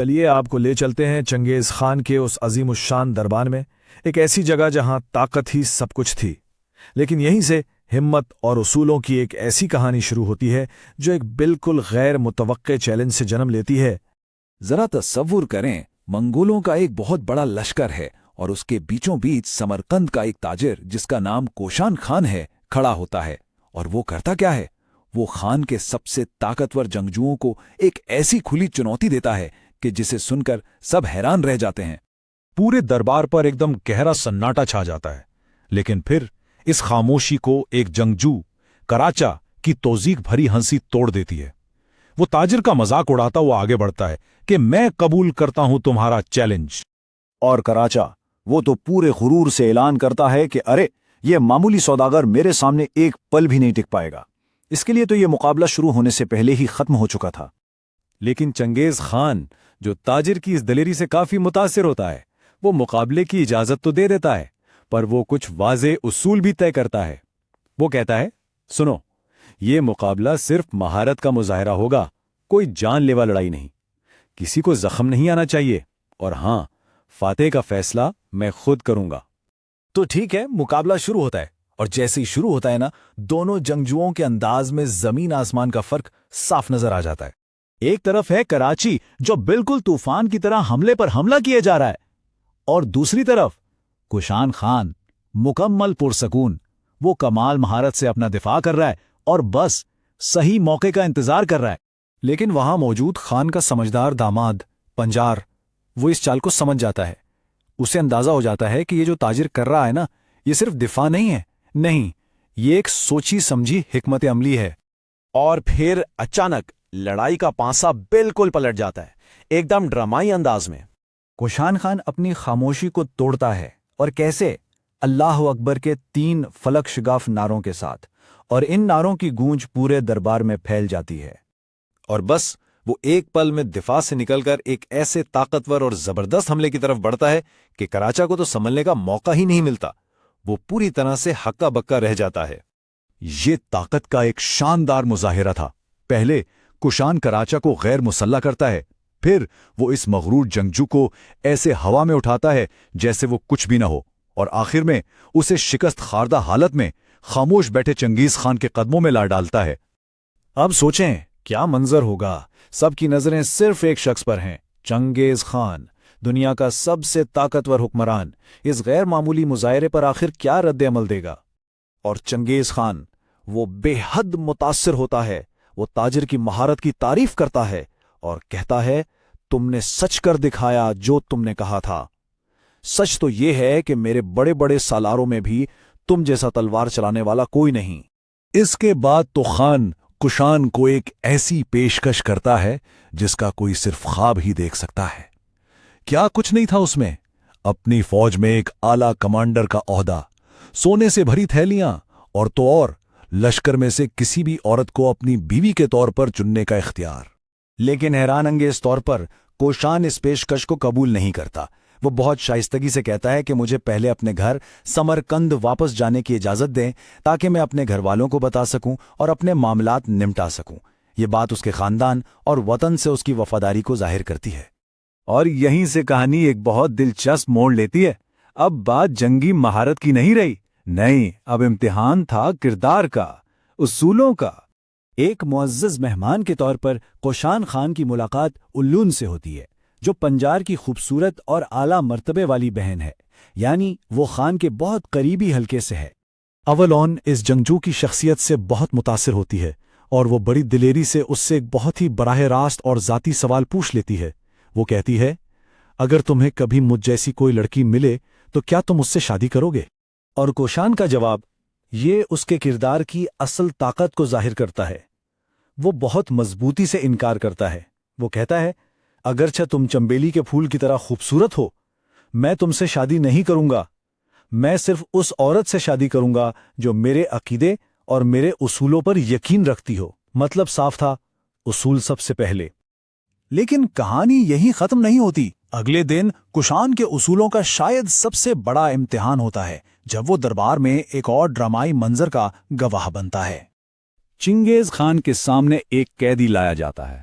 چلیے آپ کو لے چلتے ہیں چنگیز خان کے اس عظیم الشان دربار میں، ایک ایسی جگہ جہاں طاقت ہی سب کچھ تھی۔ لیکن یہیں سے ہمت اور اصولوں کی ایک ایسی کہانی شروع ہوتی ہے جو ایک بالکل غیر متوقع چیلنج سے جنم لیتی ہے۔ ذرا تصور کریں، منگولوں کا ایک بہت بڑا لشکر ہے اور اس کے بیچوں بیچ سمرقند کا ایک تاجر جس کا نام کوشان خان ہے کھڑا ہوتا ہے۔ اور وہ کرتا کیا ہے؟ وہ خان کے سب سے طاقتور جنگجوؤں کو ایک ایسی کھلی چنوتی دیتا ہے کہ جسے سن کر سب حیران رہ جاتے ہیں۔ پورے دربار پر ایک دم گہرا سناٹا چھا جاتا ہے، لیکن پھر اس خاموشی کو ایک جنگجو کراچا کی توزیق بھری ہنسی توڑ دیتی ہے۔ وہ تاجر کا مذاق اڑاتا ہوا آگے بڑھتا ہے کہ میں قبول کرتا ہوں تمہارا چیلنج۔ اور کراچا وہ تو پورے غرور سے اعلان کرتا ہے کہ ارے یہ معمولی سوداگر میرے سامنے ایک پل بھی نہیں ٹک پائے گا، اس کے لیے تو یہ مقابلہ شروع ہونے سے پہلے ہی ختم ہو چکا تھا۔ لیکن چنگیز خان جو تاجر کی اس دلیری سے کافی متاثر ہوتا ہے، وہ مقابلے کی اجازت تو دے دیتا ہے، پر وہ کچھ واضح اصول بھی طے کرتا ہے۔ وہ کہتا ہے، سنو، یہ مقابلہ صرف مہارت کا مظاہرہ ہوگا، کوئی جان لیوا لڑائی نہیں، کسی کو زخم نہیں آنا چاہیے، اور ہاں، فاتح کا فیصلہ میں خود کروں گا۔ تو ٹھیک ہے، مقابلہ شروع ہوتا ہے، اور جیسے ہی شروع ہوتا ہے نا، دونوں جنگجوؤں کے انداز میں زمین آسمان کا فرق صاف نظر آ جاتا ہے۔ ایک طرف ہے کراچی جو بالکل طوفان کی طرح حملے پر حملہ کیے جا رہا ہے، اور دوسری طرف کوشان خان مکمل پرسکون، وہ کمال مہارت سے اپنا دفاع کر رہا ہے اور بس صحیح موقع کا انتظار کر رہا ہے۔ لیکن وہاں موجود خان کا سمجھدار داماد پنجار وہ اس چال کو سمجھ جاتا ہے۔ اسے اندازہ ہو جاتا ہے کہ یہ جو تاجر کر رہا ہے نا، یہ صرف دفاع نہیں ہے، نہیں، یہ ایک سوچی سمجھی حکمت عملی ہے۔ اور پھر اچانک لڑائی کا پانسا بالکل پلٹ جاتا ہے، ایک دم ڈرامائی انداز میں۔ کوشان خان اپنی خاموشی کو توڑتا ہے، اور کیسے؟ اللہ اکبر کے 3 فلک شگاف نعروں کے ساتھ، اور ان نعروں کی گونج پورے دربار میں پھیل جاتی ہے۔ اور بس وہ ایک پل میں دفاع سے نکل کر ایک ایسے طاقتور اور زبردست حملے کی طرف بڑھتا ہے کہ کراچا کو تو سنبھلنے کا موقع ہی نہیں ملتا، وہ پوری طرح سے ہکا بکا رہ جاتا ہے۔ یہ طاقت کا ایک شاندار مظاہرہ تھا۔ پہلے کوشان کراچا کو غیر مسلح کرتا ہے، پھر وہ اس مغرور جنگجو کو ایسے ہوا میں اٹھاتا ہے جیسے وہ کچھ بھی نہ ہو، اور آخر میں اسے شکست خاردہ حالت میں خاموش بیٹھے چنگیز خان کے قدموں میں لا ڈالتا ہے۔ اب سوچیں کیا منظر ہوگا؟ سب کی نظریں صرف ایک شخص پر ہیں، چنگیز خان، دنیا کا سب سے طاقتور حکمران۔ اس غیر معمولی مظاہرے پر آخر کیا رد عمل دے گا؟ اور چنگیز خان وہ بے حد متاثر ہوتا ہے، وہ تاجر کی مہارت کی تعریف کرتا ہے اور کہتا ہے، تم نے سچ کر دکھایا جو تم نے کہا تھا۔ سچ تو یہ ہے کہ میرے بڑے بڑے سالاروں میں بھی تم جیسا تلوار چلانے والا کوئی نہیں۔ اس کے بعد تو خان کوشان کو ایک ایسی پیشکش کرتا ہے جس کا کوئی صرف خواب ہی دیکھ سکتا ہے۔ کیا کچھ نہیں تھا اس میں؟ اپنی فوج میں ایک اعلیٰ کمانڈر کا عہدہ، سونے سے بھری تھیلیاں، اور تو اور لشکر میں سے کسی بھی عورت کو اپنی بیوی کے طور پر چننے کا اختیار۔ لیکن حیران انگیز طور پر کوشان اس پیشکش کو قبول نہیں کرتا۔ وہ بہت شائستگی سے کہتا ہے کہ مجھے پہلے اپنے گھر سمرقند واپس جانے کی اجازت دیں تاکہ میں اپنے گھر والوں کو بتا سکوں اور اپنے معاملات نمٹا سکوں۔ یہ بات اس کے خاندان اور وطن سے اس کی وفاداری کو ظاہر کرتی ہے۔ اور یہیں سے کہانی ایک بہت دلچسپ موڑ لیتی ہے۔ اب بات جنگی مہارت کی نہیں رہی، نہیں، اب امتحان تھا کردار کا، اصولوں کا۔ ایک معزز مہمان کے طور پر کوشان خان کی ملاقات الون سے ہوتی ہے، جو پنجار کی خوبصورت اور اعلیٰ مرتبے والی بہن ہے، یعنی وہ خان کے بہت قریبی حلقے سے ہے۔ اولون اس جنگجو کی شخصیت سے بہت متاثر ہوتی ہے، اور وہ بڑی دلیری سے اس سے ایک بہت ہی براہ راست اور ذاتی سوال پوچھ لیتی ہے۔ وہ کہتی ہے، اگر تمہیں کبھی مجھ جیسی کوئی لڑکی ملے تو کیا تم اس سے شادی کرو گے؟ اور کوشان کا جواب یہ اس کے کردار کی اصل طاقت کو ظاہر کرتا ہے۔ وہ بہت مضبوطی سے انکار کرتا ہے۔ وہ کہتا ہے، اگرچہ تم چنبیلی کے پھول کی طرح خوبصورت ہو، میں تم سے شادی نہیں کروں گا۔ میں صرف اس عورت سے شادی کروں گا جو میرے عقیدے اور میرے اصولوں پر یقین رکھتی ہو۔ مطلب صاف تھا، اصول سب سے پہلے۔ لیکن کہانی یہی ختم نہیں ہوتی۔ اگلے دن کوشان کے اصولوں کا شاید سب سے بڑا امتحان ہوتا ہے، جب وہ دربار میں ایک اور ڈرامائی منظر کا گواہ بنتا ہے۔ چنگیز خان کے سامنے ایک قیدی لایا جاتا ہے۔